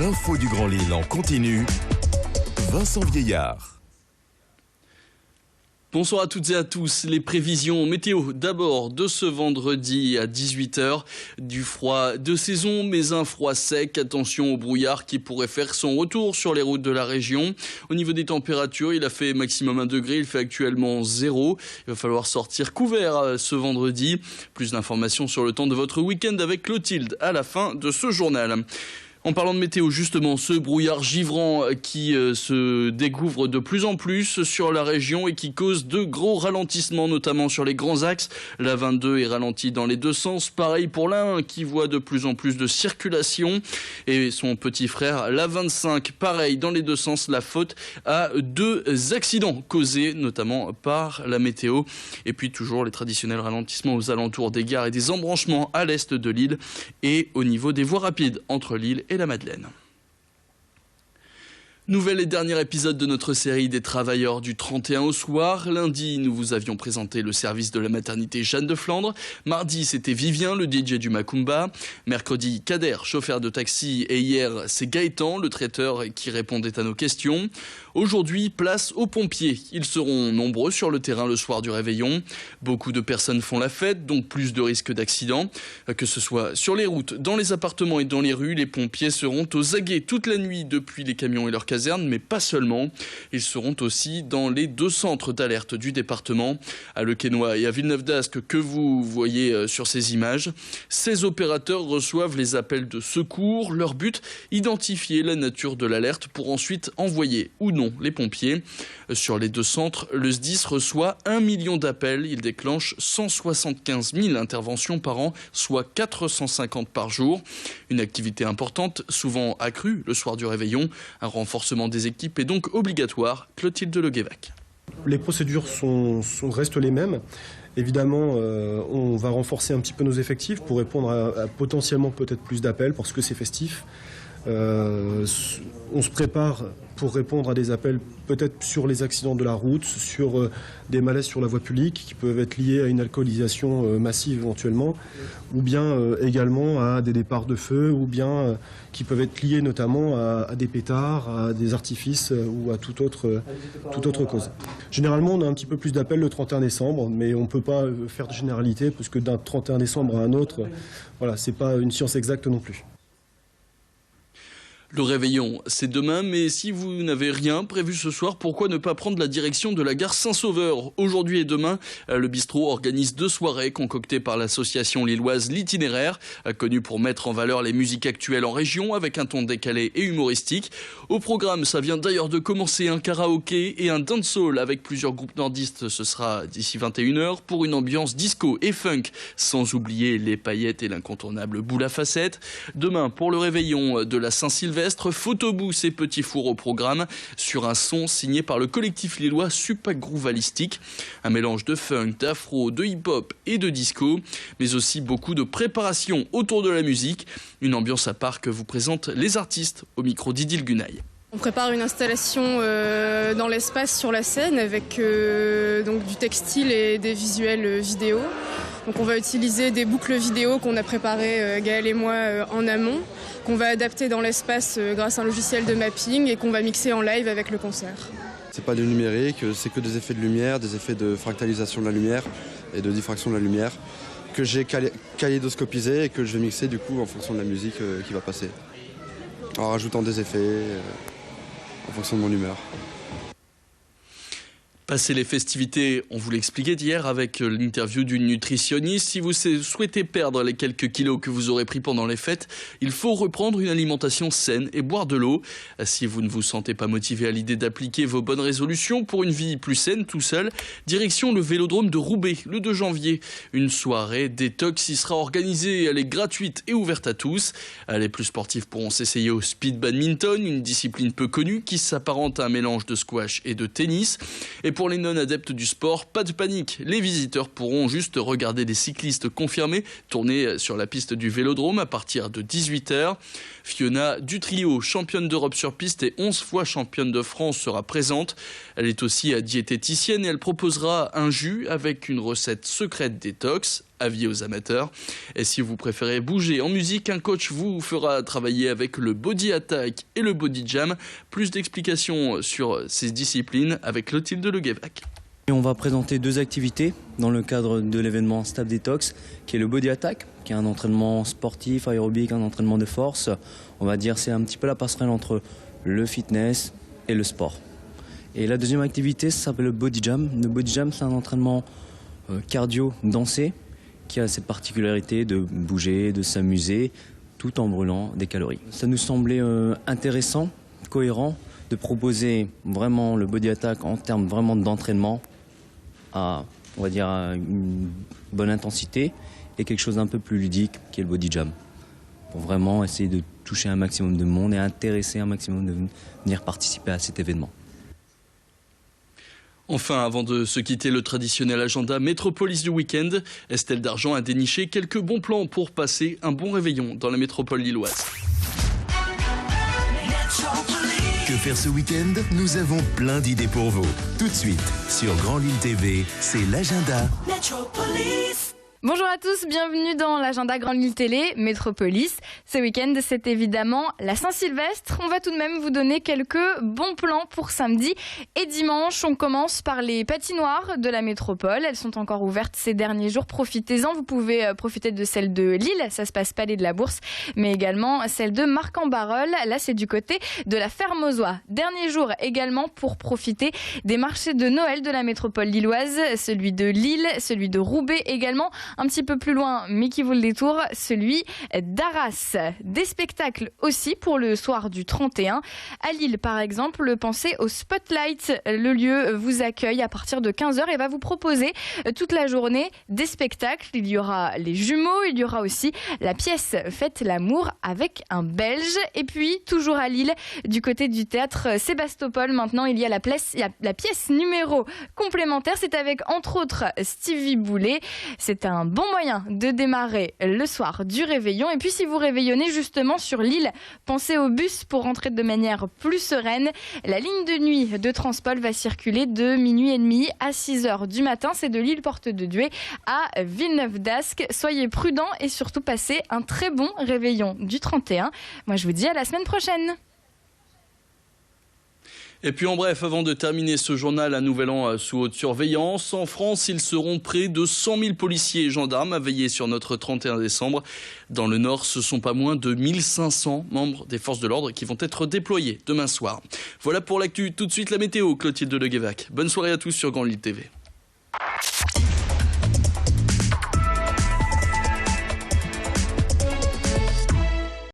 L'info du Grand Lille en continu, Vincent Vieillard. Bonsoir à toutes et à tous. Les prévisions météo d'abord de ce vendredi à 18h. Du froid de saison mais un froid sec. Attention au brouillard qui pourrait faire son retour sur les routes de la région. Au niveau des températures, il a fait maximum 1 degré. Il fait actuellement 0. Il va falloir sortir couvert ce vendredi. Plus d'informations sur le temps de votre week-end avec Clotilde à la fin de ce journal. En parlant de météo, justement, ce brouillard givrant qui se découvre de plus en plus sur la région et qui cause de gros ralentissements, notamment sur les grands axes. La 22 est ralentie dans les deux sens. Pareil pour la 1 qui voit de plus en plus de circulation. Et son petit frère, la 25, pareil dans les deux sens. La faute à 2 accidents causés notamment par la météo. Et puis toujours les traditionnels ralentissements aux alentours des gares et des embranchements à l'est de Lille et au niveau des voies rapides entre Lille et la Madeleine. Nouvel et dernier épisode de notre série des travailleurs du 31 au soir. Lundi, nous vous avions présenté le service de la maternité Jeanne de Flandre. Mardi, c'était Vivien, le DJ du Macumba. Mercredi, Kader, chauffeur de taxi. Et hier, c'est Gaëtan, le traiteur qui répondait à nos questions. Aujourd'hui, place aux pompiers. Ils seront nombreux sur le terrain le soir du réveillon. Beaucoup de personnes font la fête, donc plus de risques d'accidents. Que ce soit sur les routes, dans les appartements et dans les rues, les pompiers seront aux aguets toute la nuit depuis les camions et leurs casernes, mais pas seulement. Ils seront aussi dans les 2 centres d'alerte du département, à Le Quesnoy et à Villeneuve-d'Ascq, que vous voyez sur ces images. Ces opérateurs reçoivent les appels de secours. Leur but, identifier la nature de l'alerte pour ensuite envoyer ou non les pompiers. Sur les 2 centres, le SDIS reçoit 1 million d'appels. Il déclenche 175 000 interventions par an, soit 450 par jour. Une activité importante, souvent accrue le soir du réveillon. Un renforcement des équipes est donc obligatoire. Clotilde Leguévac. Les procédures restent les mêmes. Évidemment, on va renforcer un petit peu nos effectifs pour répondre à potentiellement peut-être plus d'appels parce que c'est festif. On se prépare pour répondre à des appels peut-être sur les accidents de la route, sur des malaises sur la voie publique qui peuvent être liés à une alcoolisation massive éventuellement, ou bien également à des départs de feu, ou bien qui peuvent être liés notamment à des pétards, à des artifices ou à toute autre cause. Généralement, on a un petit peu plus d'appels le 31 décembre, mais on ne peut pas faire de généralité parce que d'un 31 décembre à un autre, voilà, c'est pas une science exacte non plus. Le réveillon, c'est demain, mais si vous n'avez rien prévu ce soir, pourquoi ne pas prendre la direction de la gare Saint-Sauveur ? Aujourd'hui et demain, le bistrot organise 2 soirées concoctées par l'association lilloise L'Itinéraire, connue pour mettre en valeur les musiques actuelles en région avec un ton décalé et humoristique. Au programme, ça vient d'ailleurs de commencer un karaoké et un dancehall avec plusieurs groupes nordistes. Ce sera d'ici 21h pour une ambiance disco et funk, sans oublier les paillettes et l'incontournable boule à facettes. Demain, pour le réveillon de la Saint-Sylvestre, photobooth et petits fours au programme sur un son signé par le collectif lillois Supac Groovalistique. Un mélange de funk, d'afro, de hip-hop et de disco, mais aussi beaucoup de préparation autour de la musique. Une ambiance à part que vous présentent les artistes au micro d'Idil Gunaï. On prépare une installation dans l'espace sur la scène avec donc du textile et des visuels vidéo. Donc on va utiliser des boucles vidéo qu'on a préparées Gaël et moi en amont, qu'on va adapter dans l'espace grâce à un logiciel de mapping et qu'on va mixer en live avec le concert. C'est pas du numérique, c'est que des effets de lumière, des effets de fractalisation de la lumière et de diffraction de la lumière que j'ai kaléidoscopisé et que je vais mixer du coup en fonction de la musique qui va passer. En rajoutant des effets en fonction de mon humeur. Passer les festivités, on vous l'expliquait hier avec l'interview d'une nutritionniste. Si vous souhaitez perdre les quelques kilos que vous aurez pris pendant les fêtes, il faut reprendre une alimentation saine et boire de l'eau. Si vous ne vous sentez pas motivé à l'idée d'appliquer vos bonnes résolutions pour une vie plus saine tout seul, direction le Vélodrome de Roubaix le 2 janvier. Une soirée détox y sera organisée, elle est gratuite et ouverte à tous. Les plus sportifs pourront s'essayer au speed badminton, une discipline peu connue qui s'apparente à un mélange de squash et de tennis. Et pour les non-adeptes du sport, pas de panique. Les visiteurs pourront juste regarder des cyclistes confirmés tourner sur la piste du Vélodrome à partir de 18h. Fiona Dutrio, championne d'Europe sur piste et 11 fois championne de France, sera présente. Elle est aussi diététicienne et elle proposera un jus avec une recette secrète détox. avis aux amateurs. Et si vous préférez bouger en musique, un coach vous fera travailler avec le body attack et le body jam. Plus d'explications sur ces disciplines avec Clotilde Leguévac. Et on va présenter 2 activités dans le cadre de l'événement Staff Detox, qui est le body attack, qui est un entraînement sportif, aérobique, un entraînement de force. On va dire c'est un petit peu la passerelle entre le fitness et le sport. Et la deuxième activité, ça s'appelle le body jam. Le body jam, c'est un entraînement cardio dansé qui a cette particularité de bouger, de s'amuser, tout en brûlant des calories. Ça nous semblait intéressant, cohérent, de proposer vraiment le body attack en termes vraiment d'entraînement à, on va dire, à une bonne intensité et quelque chose d'un peu plus ludique qui est le body jam. Pour vraiment essayer de toucher un maximum de monde et intéresser un maximum de venir participer à cet événement. Enfin, avant de se quitter, le traditionnel agenda Métropolis du week-end, Estelle Dargent a déniché quelques bons plans pour passer un bon réveillon dans la métropole lilloise. Que faire ce week-end? Nous avons plein d'idées pour vous. Tout de suite, sur Grand Lille TV, c'est l'agenda. Bonjour à tous, bienvenue dans l'agenda Grand Lille Télé, Métropolis. Ce week-end, c'est évidemment la Saint-Sylvestre. On va tout de même vous donner quelques bons plans pour samedi et dimanche. On commence par les patinoires de la métropole. Elles sont encore ouvertes ces derniers jours. Profitez-en. Vous pouvez profiter de celle de Lille, ça se passe Palais de la Bourse, mais également celle de Marc-en-Barœul. Là, c'est du côté de la Ferme aux Oies. Dernier jour également pour profiter des marchés de Noël de la métropole lilloise. Celui de Lille, celui de Roubaix également. Un petit peu plus loin, mais qui vaut le détour, celui d'Arras. Des spectacles aussi pour le soir du 31. À Lille, par exemple, pensez au Spotlight. Le lieu vous accueille à partir de 15h et va vous proposer toute la journée des spectacles. Il y aura les jumeaux, il y aura aussi la pièce Faites l'amour avec un Belge. Et puis, toujours à Lille, du côté du théâtre Sébastopol, maintenant, il y a la pièce numéro complémentaire. C'est avec, entre autres, Stevie Boulet. C'est un bon moyen de démarrer le soir du réveillon. Et puis si vous réveillonnez justement sur Lille, pensez au bus pour rentrer de manière plus sereine. La ligne de nuit de Transpol va circuler de minuit et demi à 6h du matin. C'est de Lille Porte de Douai à Villeneuve d'Ascq. Soyez prudents et surtout passez un très bon réveillon du 31. Moi je vous dis à la semaine prochaine. Et puis en bref, avant de terminer ce journal, un nouvel an sous haute surveillance. En France, ils seront près de 100 000 policiers et gendarmes à veiller sur notre 31 décembre. Dans le Nord, ce sont pas moins de 1500 membres des forces de l'ordre qui vont être déployés demain soir. Voilà pour l'actu. Tout de suite la météo, Clotilde Leguévac. Bonne soirée à tous sur Grand Lille TV.